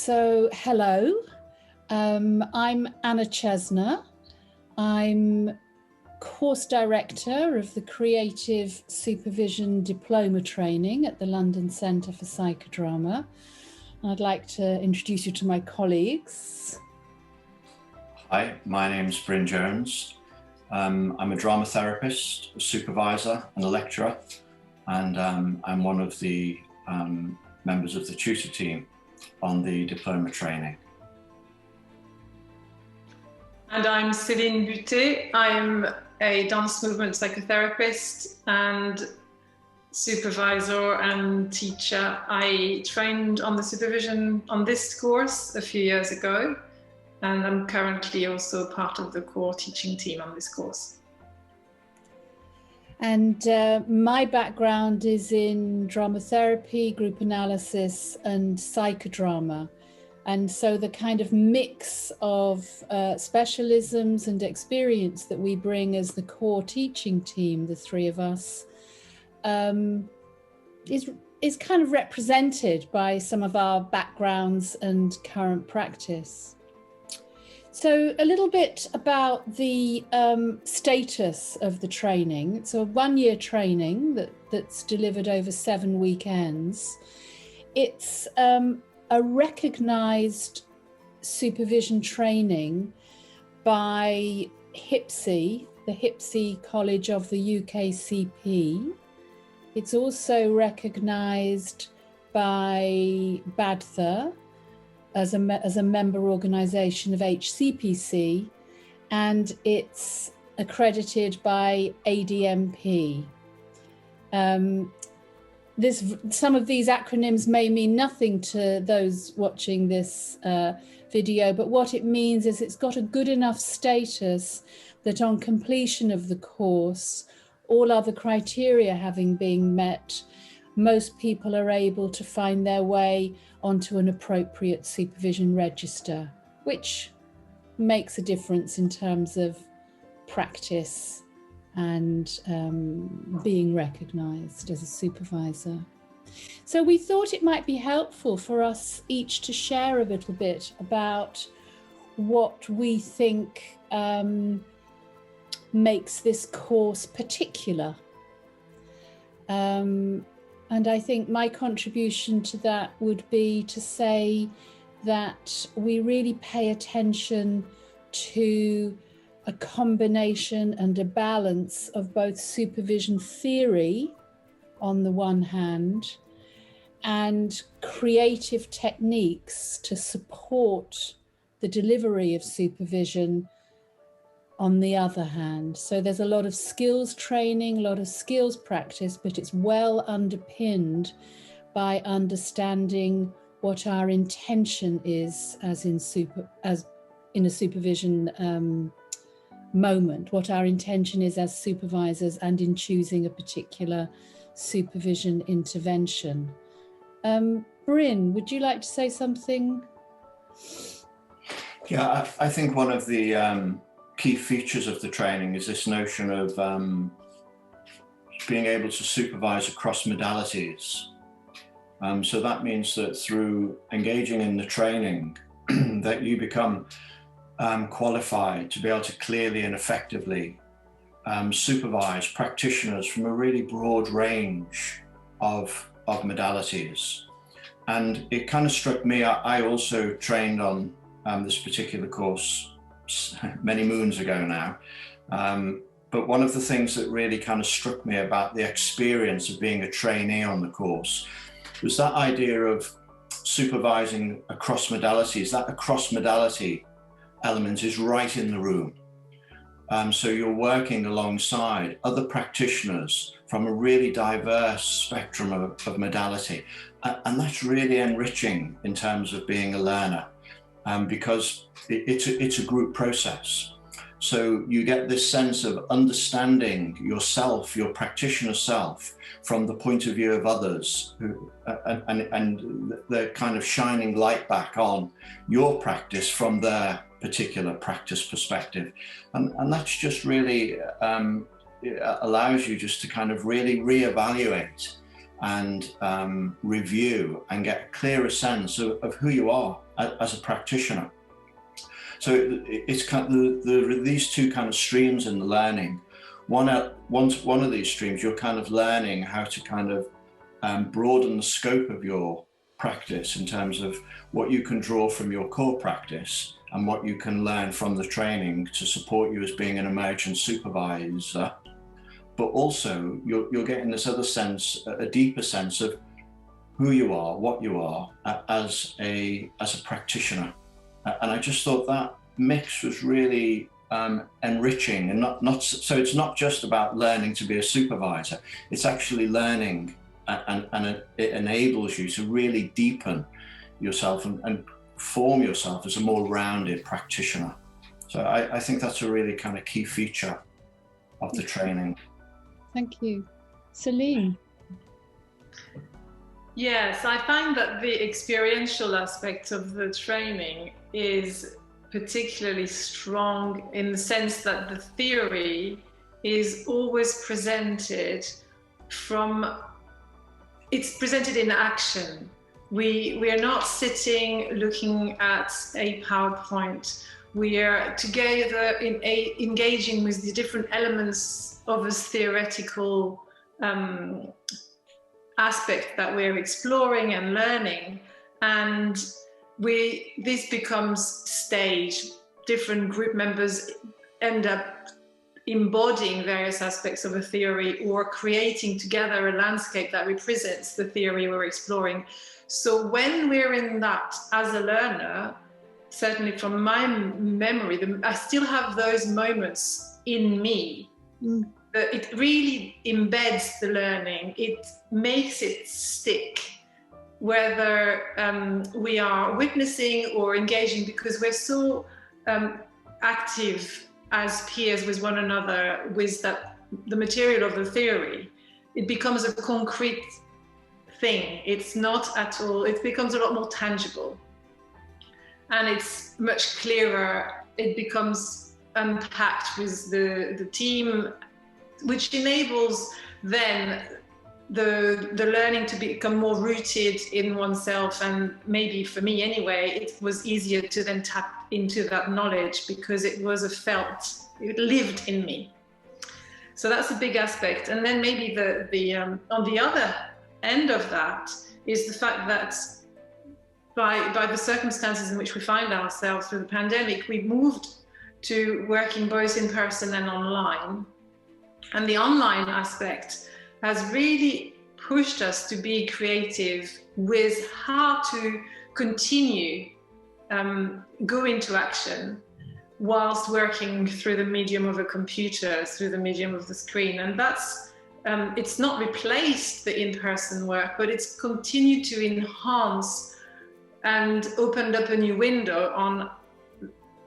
So hello, I'm Anna Chesner. I'm course director of the Creative Supervision Diploma Training at the London Centre for Psychodrama. I'd like to introduce you to my colleagues. Hi, my name's Bryn Jones. I'm a drama therapist, a supervisor and a lecturer, and I'm one of the members of the tutor team on the diploma training. And I'm Céline Butté. I'm a dance movement psychotherapist and supervisor and teacher. I trained on the supervision on this course a few years ago, and I'm currently also part of the core teaching team on this course. And my background is in drama therapy, group analysis and psychodrama. And so the kind of mix of specialisms and experience that we bring as the core teaching team, the three of us, is kind of represented by some of our backgrounds and current practice. So a little bit about the status of the training. It's a one-year training that's delivered over 7 weekends. It's a recognised supervision training by HIPSI, the HIPSI College of the UKCP. It's also recognised by BADTHA as a member organisation of HCPC, and it's accredited by ADMP. Some of these acronyms may mean nothing to those watching this video, but what it means is it's got a good enough status that on completion of the course, all other criteria having been met, most people are able to find their way onto an appropriate supervision register, which makes a difference in terms of practice and being recognised as a supervisor. So we thought it might be helpful for us each to share a little bit about what we think makes this course particular. And I think my contribution to that would be to say that we really pay attention to a combination and a balance of both supervision theory on the one hand and creative techniques to support the delivery of supervision on the other hand. So there's a lot of skills training, a lot of skills practice, but it's well underpinned by understanding what our intention is as in a supervision moment, what our intention is as supervisors and in choosing a particular supervision intervention. Bryn, would you like to say something? Yeah, I think one of the key features of the training is this notion of being able to supervise across modalities. So that means that through engaging in the training that you become qualified to be able to clearly and effectively supervise practitioners from a really broad range of modalities. And it kind of struck me, I also trained on this particular course many moons ago now. But one of the things that really kind of struck me about the experience of being a trainee on the course was that idea of supervising across modalities. That across modality element is right in the room. So you're working alongside other practitioners from a really diverse spectrum of modality. And that's really enriching in terms of being a learner, because it's a group process. So you get this sense of understanding yourself, your practitioner self, from the point of view of others, and they're kind of shining light back on your practice from their particular practice perspective. And that's just really allows you just to kind of really reevaluate and review and get a clearer sense of who you are as a practitioner. So it's kind of these two kind of streams in the learning. One of these streams, you're kind of learning how to kind of broaden the scope of your practice in terms of what you can draw from your core practice and what you can learn from the training to support you as being an emergent supervisor. But also you're getting this other sense, a deeper sense of who you are, what you are as a practitioner. And I just thought that mix was really enriching, and not so it's not just about learning to be a supervisor, it's actually learning and it enables you to really deepen yourself and form yourself as a more rounded practitioner. So I think that's a really kind of key feature of the training. Thank you. Céline? Yes, I find that the experiential aspect of the training is particularly strong in the sense that the theory is always presented it's presented in action. We are not sitting looking at a PowerPoint. We are together engaging with the different elements of a theoretical aspect that we're exploring and learning, and this becomes stage. Different group members end up embodying various aspects of a theory or creating together a landscape that represents the theory we're exploring. So when we're in that as a learner, certainly from my memory, I still have those moments in me. It really embeds the learning. It makes it stick, whether we are witnessing or engaging, because we're so active as peers with one another with the material of the theory. It becomes a concrete thing. It's not at all, it becomes a lot more tangible. And it's much clearer. It becomes unpacked with the team, which enables then the learning to become more rooted in oneself. And maybe for me anyway, it was easier to then tap into that knowledge because it it lived in me. So that's a big aspect. And then maybe on the other end of that is the fact that by the circumstances in which we find ourselves through the pandemic, we moved to working both in person and online. And the online aspect has really pushed us to be creative with how to continue go into action whilst working through the medium of a computer, through the medium of the screen. And that's it's not replaced the in-person work, but it's continued to enhance and opened up a new window on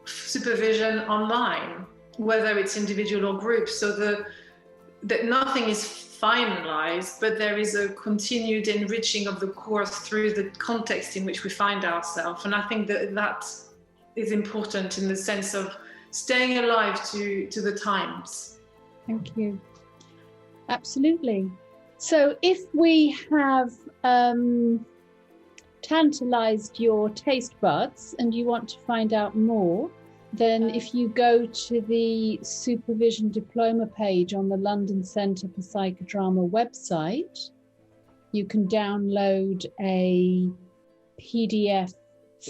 supervision online, whether it's individual or group. So that nothing is finalized, but there is a continued enriching of the course through the context in which we find ourselves. And I think that is important in the sense of staying alive to the times. Thank you. Absolutely. So if we have tantalized your taste buds and you want to find out more, then if you go to the Supervision Diploma page on the London Centre for Psychodrama website, you can download a PDF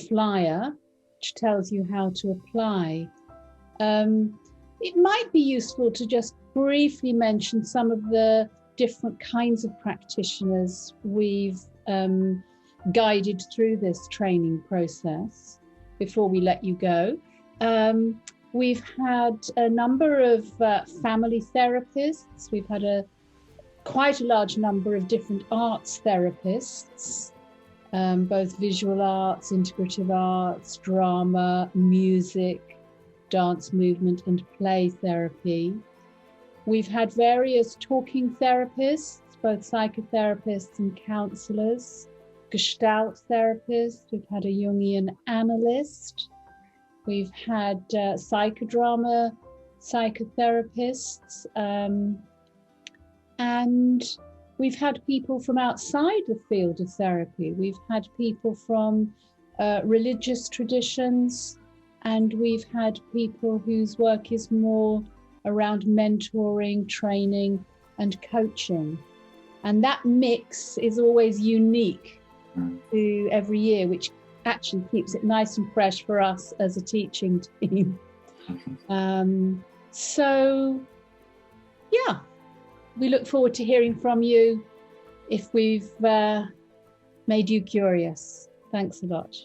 flyer which tells you how to apply. It might be useful to just briefly mention some of the different kinds of practitioners we've guided through this training process before we let you go. We've had a number of family therapists. We've had quite a large number of different arts therapists, both visual arts, integrative arts, drama, music, dance, movement, and play therapy. We've had various talking therapists, both psychotherapists and counsellors, Gestalt therapists. We've had a Jungian analyst. We've had psychodrama psychotherapists, and We've had people from outside the field of therapy. We've had people from religious traditions, and we've had people whose work is more around mentoring, training, and coaching. And that mix is always unique to every year, which actually keeps it nice and fresh for us as a teaching team. So, yeah, we look forward to hearing from you if we've made you curious. Thanks a lot.